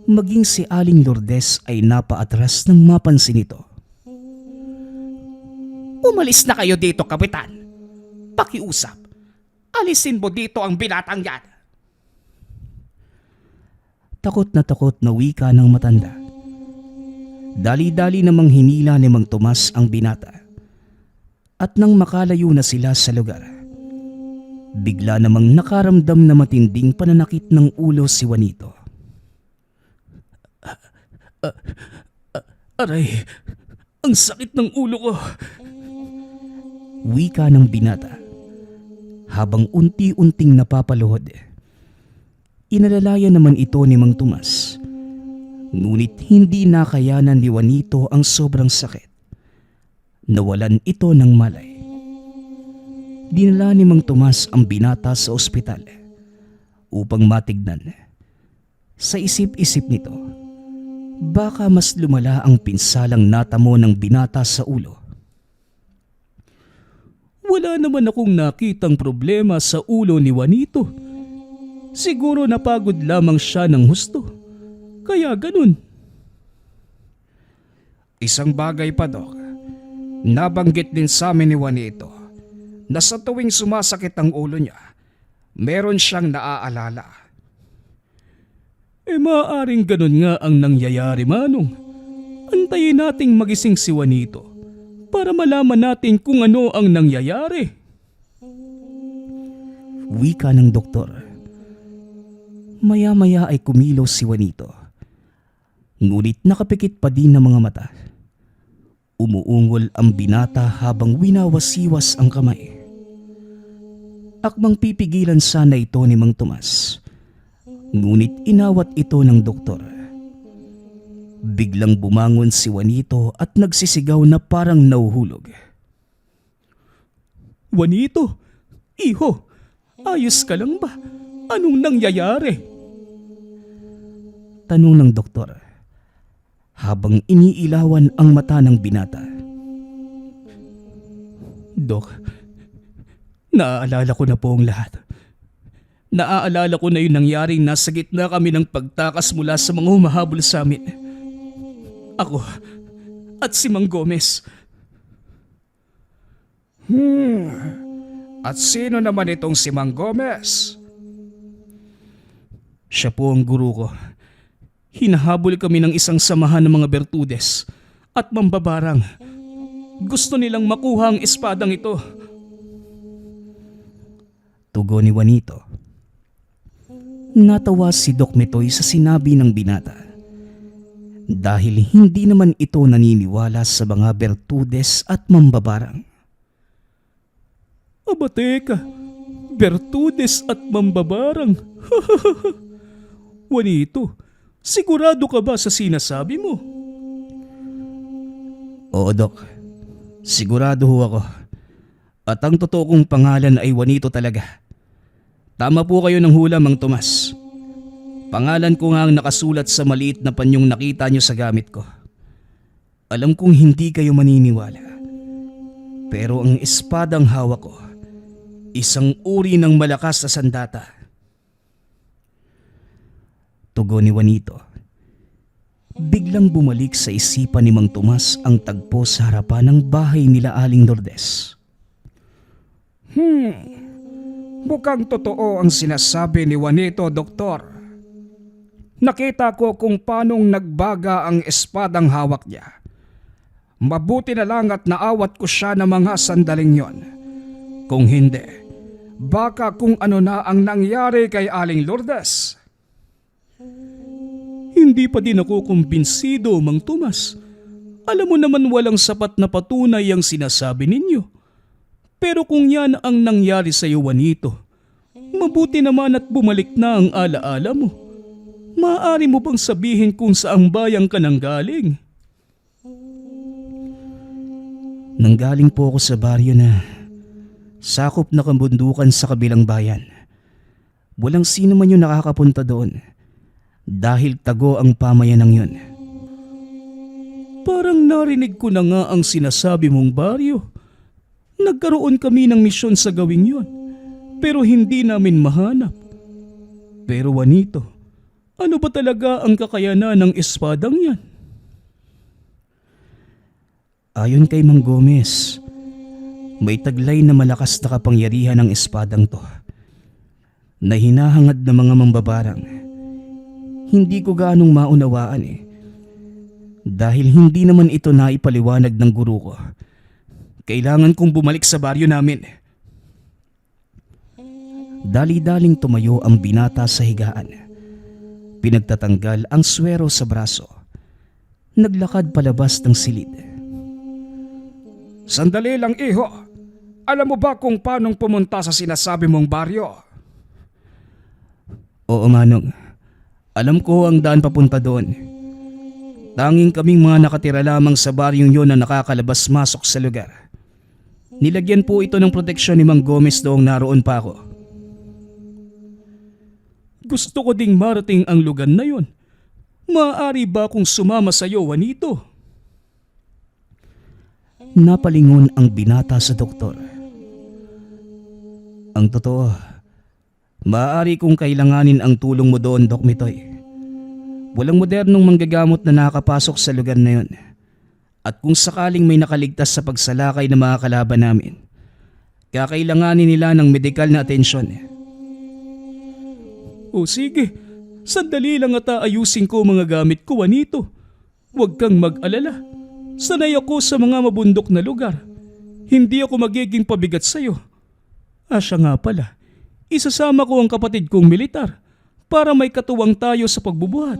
Maging si Aling Lourdes ay napaatras nang mapansin ito. Umalis na kayo dito, Kapitan. Pakiusap. Alisin mo dito ang binatang yan. Takot na wika ng matanda. Dali-dali namang hinila ni Mang Tomas ang binata. At nang makalayo na sila sa lugar, bigla namang nakaramdam na matinding pananakit ng ulo si Juanito. Aray, ang sakit ng ulo ko. Wika ng binata. Habang unti-unting napapaluhod. Inalalayan naman ito ni Mang Tomas. Ngunit hindi nakayanan ni Juanito ang sobrang sakit. Nawalan ito ng malay. Dinala ni Mang Tomas ang binata sa ospital upang matignan. Sa isip-isip nito, baka mas lumala ang pinsalang natamo ng binata sa ulo. Wala naman akong nakitang problema sa ulo ni Juanito. Siguro napagod lamang siya ng husto. Kaya ganun.
Isang bagay pa, Dok. Nabanggit din sa amin ni Juanito na sa tuwing sumasakit ang ulo niya, meron siyang naaalala.
Maaaring ganun nga ang nangyayari, Manong. Antayin nating magising si Juanito para malaman natin kung ano ang nangyayari. Wika ng doktor. Maya-maya ay kumilos si Juanito. Ngunit nakapikit pa din ng mga mata. Umuungol ang binata habang winawasiwas ang kamay. Akmang pipigilan sana ito ni Mang Tomas. Ngunit inawat ito ng doktor. Biglang bumangon si Juanito at nagsisigaw na parang nauhulog. Juanito, iho, ayos ka lang ba? Anong nangyayari? Tanong ng doktor habang iniilawan ang mata ng binata. Dok, naaalala ko na po ang lahat. Naaalala ko na yung nangyaring nasa gitna kami ng pagtakas mula sa mga humahabol sa amin. Ako at si Mang Gomez.
At sino naman itong si Mang Gomez?
Siya po ang guru ko. Hinahabol kami ng isang samahan ng mga Bertudes at mambabarang. Gusto nilang makuha ang espadang ito. Tugon ni Juanito. Natawa si Doc Metoy sa sinabi ng binata. Dahil hindi naman ito naniniwala sa mga Bertudes at mambabarang. Aba teka, Bertudes at mambabarang. Juanito, sigurado ka ba sa sinasabi mo? Oo, Doc. Sigurado ho ako. At ang totoo kong pangalan ay Juanito talaga. Tama po kayo ng hula, Mang Tomas. Pangalan ko nga ang nakasulat sa maliit na panyong nakita nyo sa gamit ko. Alam kong hindi kayo maniniwala. Pero ang espadang hawak ko, isang uri ng malakas na sandata. Tugon ni Juanito. Biglang bumalik sa isipan ni Mang Tomas ang tagpo sa harapan ng bahay nila Aling Lourdes.
Mukhang totoo ang sinasabi ni Juanito, Doktor. Nakita ko kung paanong nagbaga ang espadang hawak niya. Mabuti na lang at naawat ko siya ng mga sandaling yon. Kung hindi, Baka kung ano na ang nangyari kay Aling Lourdes.
Hindi pa din ako kumbinsido, Mang Tomas. Alam mo naman walang sapat na patunay ang sinasabi ninyo. Pero kung yan ang nangyari sa iyo, Juanito, mabuti naman at bumalik na ang alaala mo. Maaari mo bang sabihin kung saang bayan ka nanggaling?
Nanggaling po ako sa baryo na sakop na kabundukan sa kabilang bayan. Walang sino man yung nakakapunta doon dahil tago ang pamayanang yun.
Parang narinig ko na nga ang sinasabi mong baryo. Nagkaroon kami ng misyon sa gawing yon, pero hindi namin mahanap. Pero Juanito, ano ba talaga ang kakayanan ng espadang yan?
Ayon kay Mang Gomez, may taglay na malakas na kapangyarihan ng espadang to na hinahangad ng mga mambabarang. Hindi ko gaanong maunawaan dahil hindi naman ito naipaliwanag ng guru ko. Kailangan kong bumalik sa baryo namin. Dali-daling tumayo ang binata sa higaan. Pinagtatanggal ang swero sa braso. Naglakad palabas ng silid.
Sandali lang, iho. Alam mo ba kung paanong pumunta sa sinasabi mong baryo?
Oo, Manong. Alam ko ang daan papunta doon. Tanging kaming mga nakatira lamang sa baryong yon na nakakalabas-masok sa lugar. Nilagyan po ito ng proteksyon ni Mang Gomez noong naroon pa ako.
Gusto ko ding marating ang lugar na yon. Maaari ba akong sumama sa iyo, Juanito?
Napalingon ang binata sa doktor. Ang totoo, maaari kong kailanganin ang tulong mo doon, Dok Mitoy. Walang modernong manggagamot na nakapasok sa lugar na yon. At kung sakaling may nakaligtas sa pagsalakay ng mga kalaban namin, kakailanganin nila ng medikal na atensyon.
O sige, sandali lang at aayusin ko mga gamit ko, Juanito. Huwag kang mag-alala. Sanay ako sa mga mabundok na lugar. Hindi ako magiging pabigat sa'yo. Siya nga pala, isasama ko ang kapatid kong militar para may katuwang tayo sa pagbubuhat.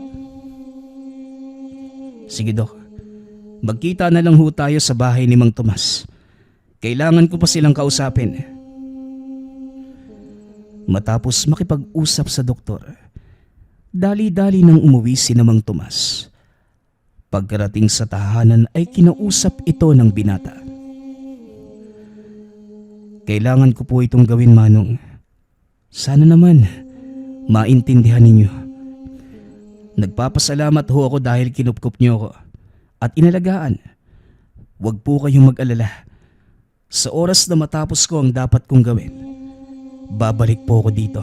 Sige, Dok. Magkita na lang ho tayo sa bahay ni Mang Tomas. Kailangan ko pa silang kausapin. Matapos makipag-usap sa doktor, dali-dali nang umuwi si Mang Tomas. Pagkarating sa tahanan ay kinausap ito ng binata. Kailangan ko po itong gawin, Manong. Sana naman maintindihan ninyo. Nagpapasalamat ho ako dahil kinupkup niyo ako at inalagaan. Huwag po kayong mag-alala. Sa oras na matapos ko ang dapat kong gawin, babalik po ako dito.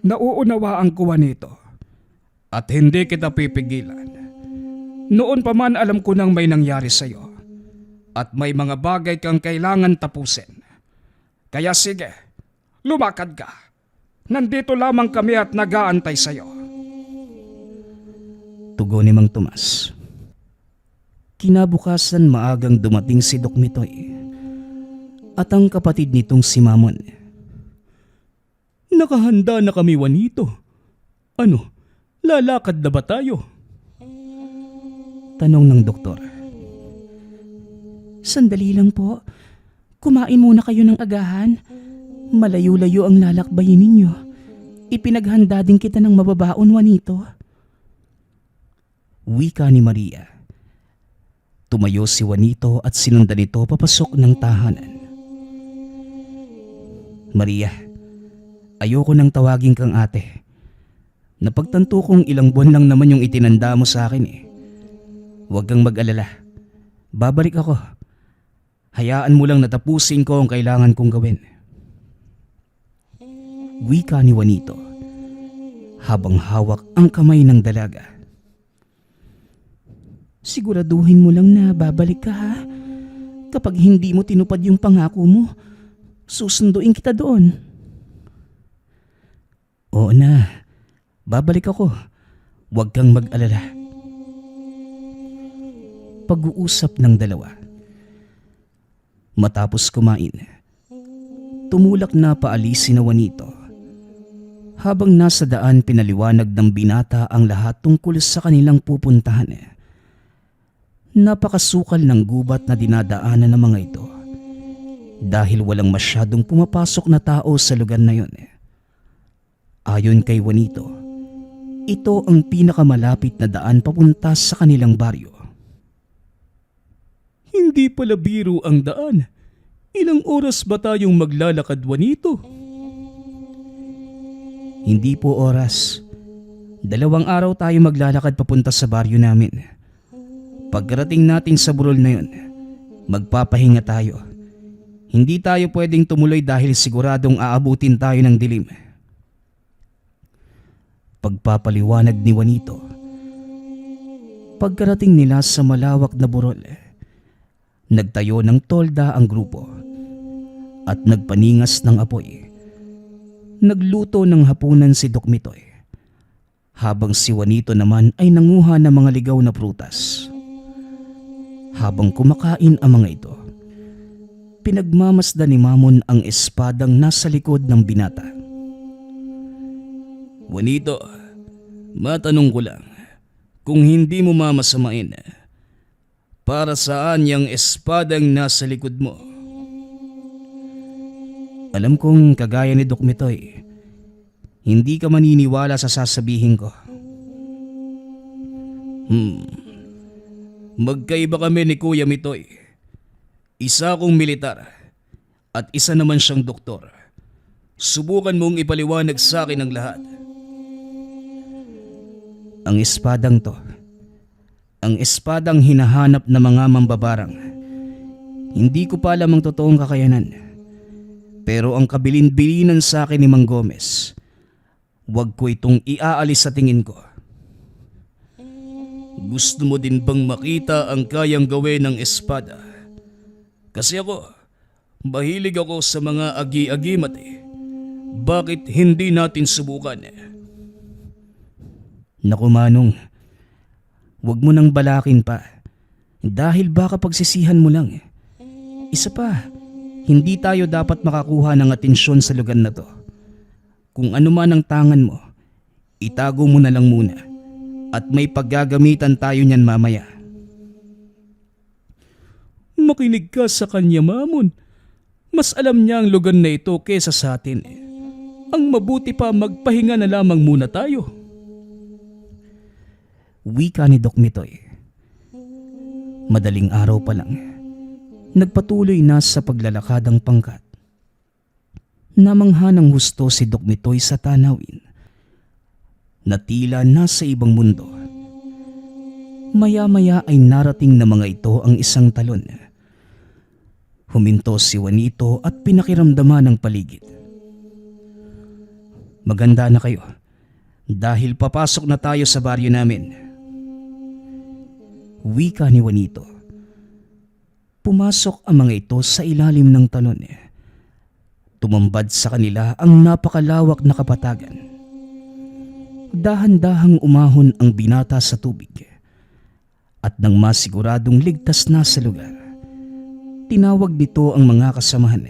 Nauunawaan ko, Juanito. At hindi kita pipigilan. Noon pa man alam ko nang may nangyari sa'yo. At may mga bagay kang kailangan tapusin. Kaya sige, lumakad ka. Nandito lamang kami at nag-aantay sa'yo.
Tugon ni Mang Tomas. Kinabukasan maagang dumating si Dok Mitoy at ang kapatid nitong si Mamon.
Nakahanda na kami, Juanito. Ano, lalakad na ba tayo?
Tanong ng doktor.
Sandali lang po. Kumain muna kayo ng agahan. Malayo-layo ang lalakbayin ninyo. Ipinaghanda din kita ng mababaon, Juanito.
Wika ni Maria. Tumayo si Juanito at sinundan ito papasok ng tahanan. Maria, ayoko nang tawagin kang ate. Napagtanto kong ilang buwan lang naman yung itinanda mo sa akin . Huwag kang mag-alala. Babalik ako. Hayaan mo lang natapusin ko ang kailangan kong gawin. Wika ni Juanito habang hawak ang kamay ng dalaga.
Siguraduhin mo lang na babalik ka, ha? Kapag hindi mo tinupad yung pangako mo, susunduin kita doon.
Oo na, babalik ako. Huwag kang mag-alala. Pag-uusap ng dalawa. Matapos kumain, tumulak na paalis si Juanito. Habang nasa daan, pinaliwanag ng binata ang lahat tungkol sa kanilang pupuntahan. Napakasukal ng gubat na dinadaanan ng mga ito dahil walang masyadong pumapasok na tao sa lugar na yon. Ayon kay Juanito, ito ang pinakamalapit na daan papunta sa kanilang baryo.
Hindi pala biro ang daan. Ilang oras ba tayong maglalakad, Juanito?
Hindi po oras. 2 araw tayo maglalakad papunta sa baryo namin. Pagkarating natin sa burol na yon, magpapahinga tayo. Hindi tayo pwedeng tumuloy dahil siguradong aabutin tayo ng dilim. Pagpapaliwanag ni Juanito. Pagkarating nila sa malawak na burol, nagtayo ng tolda ang grupo at nagpaningas ng apoy. Nagluto ng hapunan si Doc Mitoy, habang si Juanito naman ay nanguha ng mga ligaw na prutas. Habang kumakain ang mga ito, pinagmamasdan ni Mamon ang espadang nasa likod ng binata.
Juanito, matanong ko lang, kung hindi mo mamasamain, para saan yung espadang nasa likod mo?
Alam kong kagaya ni Doc Mitoy, hindi ka maniniwala sa sasabihin ko.
Magkaiba kami ni Kuya Mitoy. Isa akong militar at isa naman siyang doktor. Subukan mong ipaliwanag sa akin ang lahat.
Ang espadang to, ang espadang hinahanap ng mga mambabarang. Hindi ko pa alam ang totoong kakayanan. Pero ang kabilin-bilinan sa akin ni Mang Gomez, wag ko itong iaalis sa tingin ko.
Gusto mo din bang makita ang kayang gawin ng espada? Kasi ako, mahilig ako sa mga agi-agimat eh. Bakit hindi natin subukan?
Naku Manong, wag mo nang balakin pa. Dahil baka pagsisihan mo lang. Isa pa, hindi tayo dapat makakuha ng atensyon sa lugar na to. Kung ano man ang tangan mo, itago mo na lang muna at may paggagamitan tayo niyan mamaya.
Makinig ka sa kanya, Mamon. Mas alam niya ang lugar na ito kesa sa atin. Ang mabuti pa magpahinga na lamang muna tayo.
Wika ni Doc Mitoy. Madaling araw pa lang, nagpatuloy na sa paglalakad ang pangkat. Namangha ng husto si Doc Mitoy sa tanawin na tila nasa ibang mundo. Maya-maya ay narating na mga ito ang isang talon. Huminto si Juanito at pinakiramdaman ang paligid. Maganda na kayo dahil papasok na tayo sa baryo namin. Wika ni Juanito. Pumasok ang mga ito sa ilalim ng talon. Tumambad sa kanila ang napakalawak na kapatagan. Dahan-dahang umahon ang binata sa tubig. At nang masiguradong ligtas na sa lugar, tinawag nito ang mga kasamahan.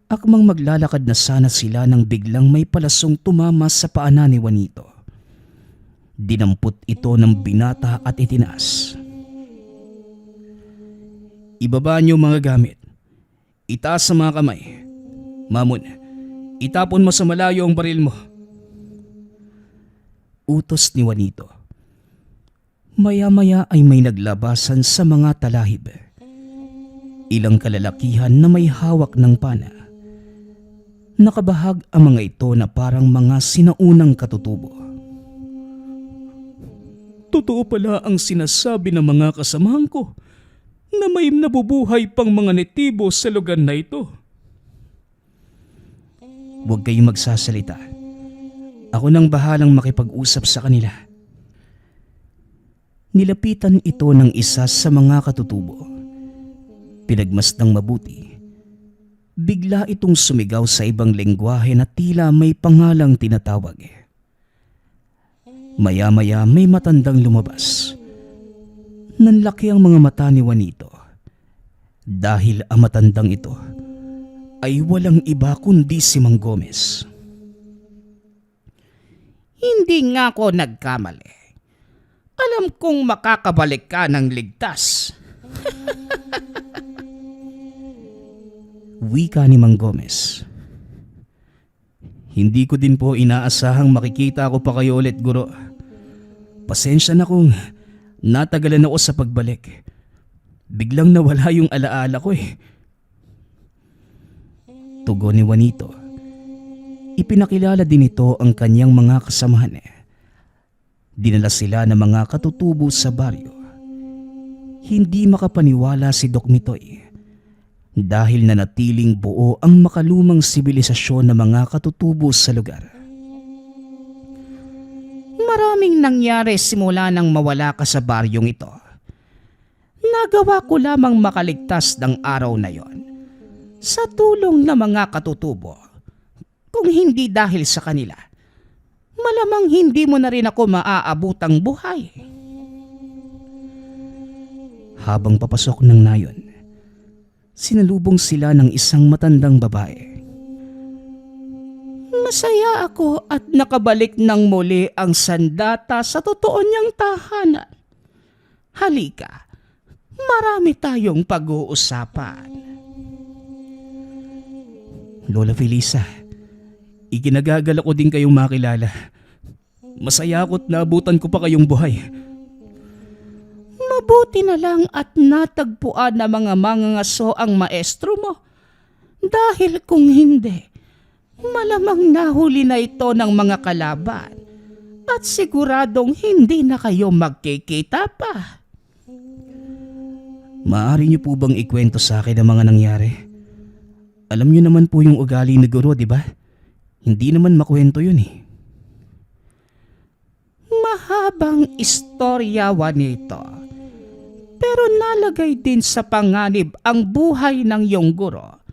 Akmang maglalakad na sana sila nang biglang may palasong tumama sa paanan ni Juanito. Dinampot ito ng binata at itinaas.
Ibaba niyo mga gamit. Itaas sa mga kamay. Mamon, itapon mo sa malayo ang baril mo.
Utos ni Juanito. Maya-maya ay may naglabasan sa mga talahib. Ilang kalalakihan na may hawak ng pana. Nakabahag ang mga ito na parang mga sinaunang katutubo.
Totoo pala ang sinasabi ng mga kasamahan ko na may nabubuhay pang mga netibo sa lugar na ito.
Huwag kayong magsasalita. Ako nang bahalang makipag-usap sa kanila. Nilapitan ito ng isa sa mga katutubo. Pinagmasdang mabuti. Bigla itong sumigaw sa ibang lengguwahe na tila may pangalang tinatawag. Maya-maya may matandang lumabas. Nanlaki ang mga mata ni Juanito. Dahil ang matandang ito ay walang iba kundi si Mang Gomez.
Hindi nga ako nagkamali. Alam kong makakabalik ka ng ligtas.
Wika ni Mang Gomez. Hindi ko din po inaasahang makikita ko pa kayo ulit, Guro. Pasensya na kung natagalan ako sa pagbalik. Biglang nawala yung alaala ko eh. Tugon ni Juanito. Ipinakilala din ito ang kanyang mga kasamahan. Dinala sila ng mga katutubo sa baryo. Hindi makapaniwala si Doc Mitoy dahil nanatiling buo ang makalumang sibilisasyon ng mga katutubo sa lugar.
Maraming nangyari simula nang mawala ka sa baryong ito. Nagawa ko lamang makaligtas ng araw na yon sa tulong ng mga katutubo. Kung hindi dahil sa kanila, malamang hindi mo na rin ako maaabutang buhay.
Habang papasok ng nayon, sinalubong sila ng isang matandang babae.
Masaya ako at nakabalik ng muli ang sandata sa totoo niyang tahanan. Halika, marami tayong pag-uusapan.
Lola Felisa, ikinagagal ako din kayong makilala. Masaya ako't naabutan ko pa kayong buhay.
Mabuti na lang at natagpuan ng mga mangangaso ang maestro mo. Dahil kung hindi, malamang nahuli na ito ng mga kalaban at siguradong hindi na kayo magkikita pa.
Maaari niyo po bang ikwento sa akin ang mga nangyari? Alam niyo naman po yung ugali ni Guro, di ba? Hindi naman makwento yun eh.
Mahabang istorya, Juanito. Pero nalagay din sa panganib ang buhay ng iyong guro.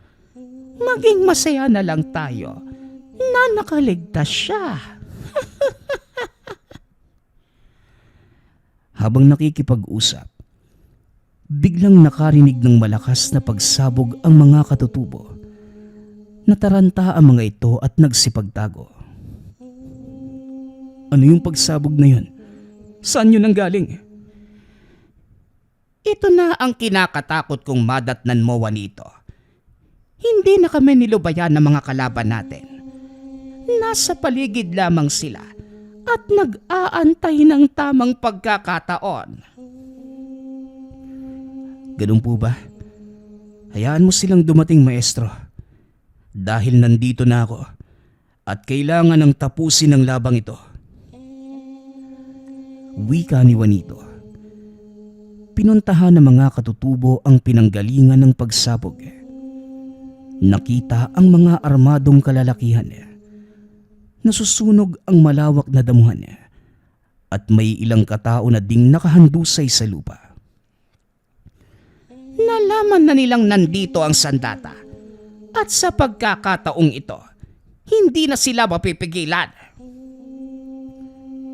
Maging masaya na lang tayo na nakaligtas siya.
Habang nakikipag-usap, biglang nakarinig ng malakas na pagsabog ang mga katutubo. Nataranta ang mga ito at nagsipagtago. Ano yung pagsabog na yun? Saan yun ang galing?
Ito na ang kinakatakot kong madatnan mo, Juanito. Hindi na kami nilubayan ng mga kalaban natin. Nasa paligid lamang sila at nag-aantay ng tamang pagkakataon.
Ganun po ba? Hayaan mo silang dumating, maestro. Dahil nandito na ako at kailangan ng tapusin ang labang ito. Wika ni Juanito. Pinuntahan ng mga katutubo ang pinanggalingan ng pagsabog. Nakita ang mga armadong kalalakihan. Nasusunog ang malawak na damuhan at may ilang katao na ding nakahandusay sa lupa.
Nalaman na nilang nandito ang sandata at sa pagkakataong ito, hindi na sila mapipigilan.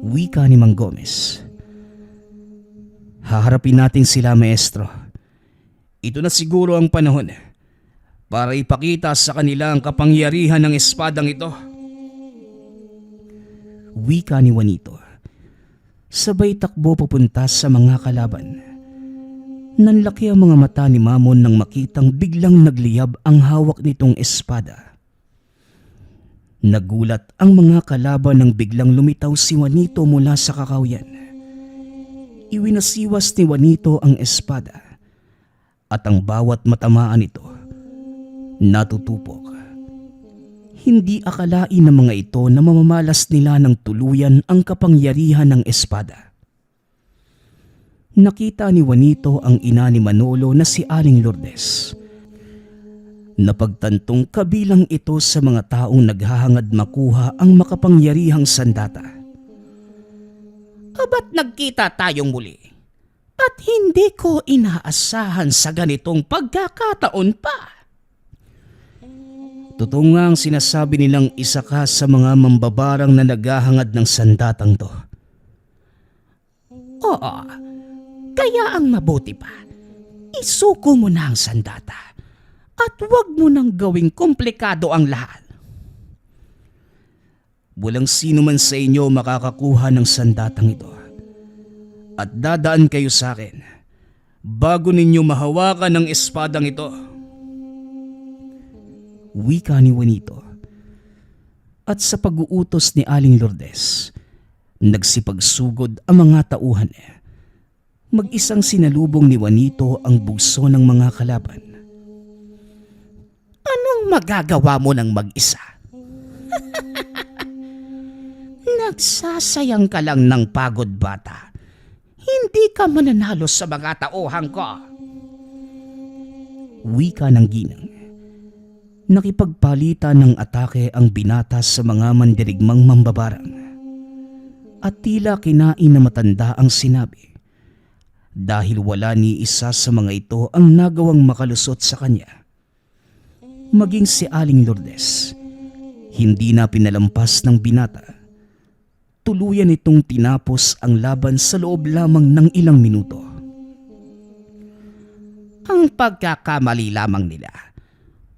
Wika ni Mang Gomez. Haharapin natin sila, maestro. Ito na siguro ang panahon para ipakita sa kanila ang kapangyarihan ng espadang ito. Wika ni Juanito. Sabay takbo papunta sa mga kalaban. Nanlaki ang mga mata ni Mamon nang makitang biglang nagliyab ang hawak nitong espada. Nagulat ang mga kalaban nang biglang lumitaw si Juanito mula sa kakawyan. Iwinasiwas ni Juanito ang espada at ang bawat matamaan nito natutupok. Hindi akalain ng mga ito na mamamalas nila ng tuluyan ang kapangyarihan ng espada. Nakita ni Juanito ang ina ni Manolo na si Aling Lourdes. Napagtantong kabilang ito sa mga taong naghahangad makuha ang makapangyarihang sandata.
Aba't nagkita tayong muli at hindi ko inaasahan sa ganitong pagkakataon pa.
Totoo nga ang sinasabi nilang isa ka sa mga mambabarang na naghahangad ng sandatang to.
Oo, kaya ang mabuti pa, isuko mo na ang sandata At huwag mo nang gawing komplikado ang lahat.
Walang sino man sa inyo makakakuha ng sandatang ito. At dadaan kayo sa akin bago ninyo mahawakan ng espadang ito.
Wika ni Juanito. At sa pag-uutos ni Aling Lourdes, nagsipagsugod ang mga tauhan. Mag-isang sinalubong ni Juanito ang bugso ng mga kalaban. Anong magagawa mo ng mag-isa? Nagsasayang ka lang ng pagod, bata. Hindi ka mananalo sa mga tauhan ko. Wika ng ginang. Nakipagpalitan ng atake ang binata sa mga mandirigmang mambabarang. At tila kinain na matanda ang sinabi. Dahil wala ni isa sa mga ito ang nagawang makalusot sa kanya. Maging si Aling Lourdes, hindi na pinalampas ng binata. Tuluyan itong tinapos ang laban sa loob lamang ng ilang minuto. Ang pagkakamali lamang nila,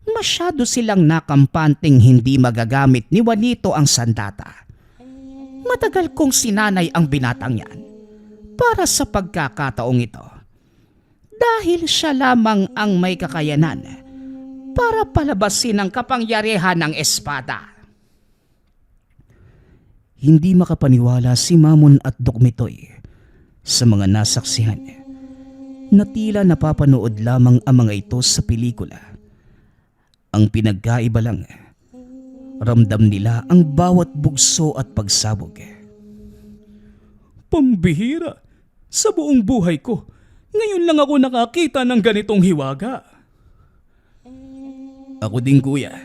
masyado silang nakampanteng hindi magagamit ni Juanito ang sandata. Matagal kong sinanay ang binatang yan para sa pagkakataong ito. Dahil siya lamang ang may kakayanan para palabasin ang kapangyarihan ng espada. Hindi makapaniwala si Mamon at Dokmitoy sa mga nasaksihan na tila napapanood lamang ang mga ito sa pelikula. Ang pinagkaiba lang, ramdam nila ang bawat bugso at pagsabog.
Pambihira! Sa buong buhay ko, ngayon lang ako nakakita ng ganitong hiwaga. Ako din, kuya.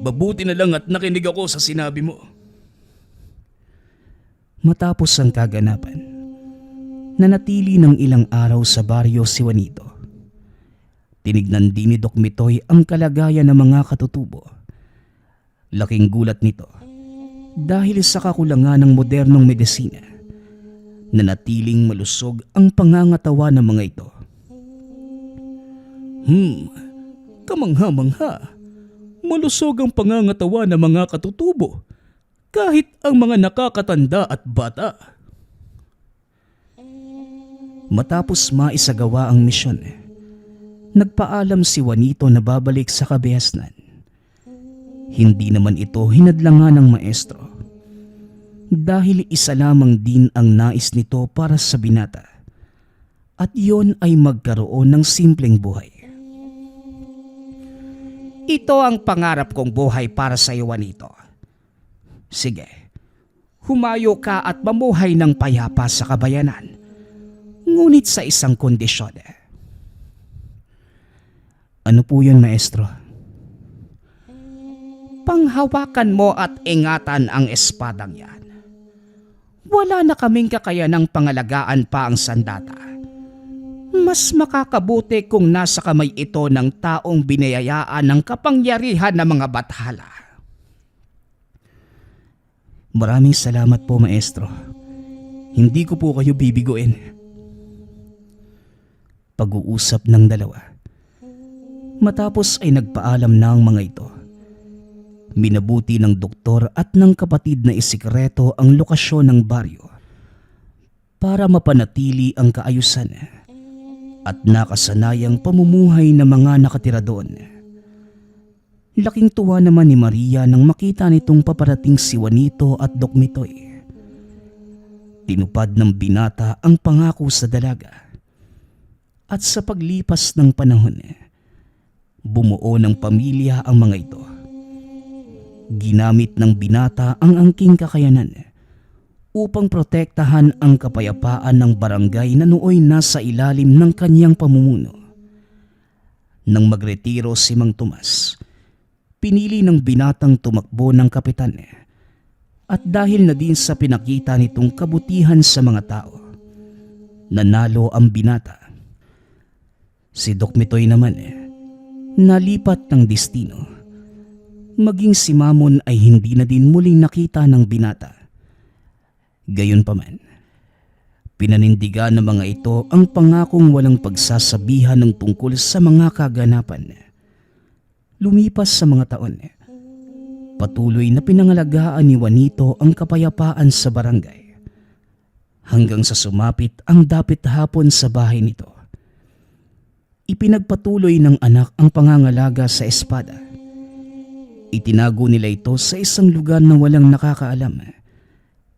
Mabuti na lang at nakinig ako sa sinabi mo.
Matapos ang kaganapan, nanatili ng ilang araw sa baryo si Juanito. Tinignan din ni Doc Mitoy ang kalagayan ng mga katutubo. Laking gulat nito dahil sa kakulangan ng modernong medisina, nanatiling malusog ang pangangatawa ng mga ito.
Kamangha-mangha. Malusog ang pangangatawa ng mga katutubo. Kahit ang mga nakakatanda at bata.
Matapos maisagawa ang misyon, nagpaalam si Juanito na babalik sa kabihasnan. Hindi naman ito hinadlangan ng maestro. Dahil isa lamang din ang nais nito para sa binata. At yon ay magkaroon ng simpleng buhay. Ito ang pangarap kong buhay para sa iyo, Juanito. Sige, humayo ka at mamuhay ng payapa sa kabayanan. Ngunit sa isang kondisyon. Ano po yun, maestro? Panghawakan mo at ingatan ang espadang yan. Wala na kaming kakayanang pangalagaan pa ang sandata. Mas makakabuti kung nasa kamay ito ng taong binayayaan ng kapangyarihan ng mga bathala. Maraming salamat po, maestro. Hindi ko po kayo bibiguin. Pag-uusap ng dalawa. Matapos ay nagpaalam na ang mga ito. Minabuti ng doktor at ng kapatid na isikreto ang lokasyon ng baryo para mapanatili ang kaayusan at nakasanayang pamumuhay ng mga nakatira doon. Laking tuwa naman ni Maria nang makita nitong paparating si Juanito at Doc Mitoy. Tinupad ng binata ang pangako sa dalaga. At sa paglipas ng panahon, bumuo ng pamilya ang mga ito. Ginamit ng binata ang angking kakayanan upang protektahan ang kapayapaan ng barangay na nooy nasa ilalim ng kanyang pamumuno. Nang magretiro si Mang Tomas, pinili ng binatang tumakbo ng kapitan at dahil na din sa pinakita nitong kabutihan sa mga tao, nanalo ang binata. Si Doc Mitoy naman nalipat ng destino. Maging si Mamon ay hindi na din muling nakita ng binata. Gayunpaman, pinanindigan ng mga ito ang pangakong walang pagsasabihan ng tungkol sa mga kaganapan Lumipas sa mga taon, patuloy na pinangalagaan ni Juanito ang kapayapaan sa barangay. Hanggang sa sumapit ang dapit hapon sa bahay nito. Ipinagpatuloy ng anak ang pangangalaga sa espada. Itinago nila ito sa isang lugar na walang nakakaalam,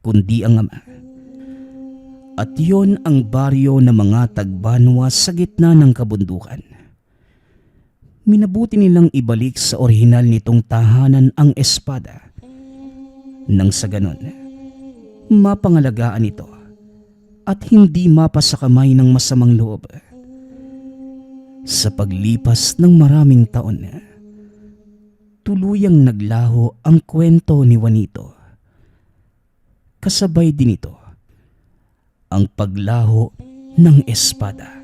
kundi ang ama. At yon ang baryo ng mga Tagbanwa sa gitna ng kabundukan. Minabuti nilang ibalik sa orihinal nitong tahanan ang espada. Nang sa ganon, mapangalagaan ito at hindi mapasa kamay ng masamang loob. Sa paglipas ng maraming taon, tuluyang naglaho ang kwento ni Juanito. Kasabay din ito ang paglaho ng espada.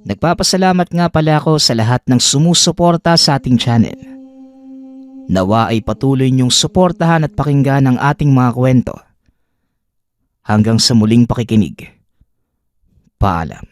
Nagpapasalamat nga pala ako sa lahat ng sumusuporta sa ating channel. Nawa ay patuloy niyong suportahan at pakinggan ang ating mga kwento. Hanggang sa muling pakikinig. Paalam.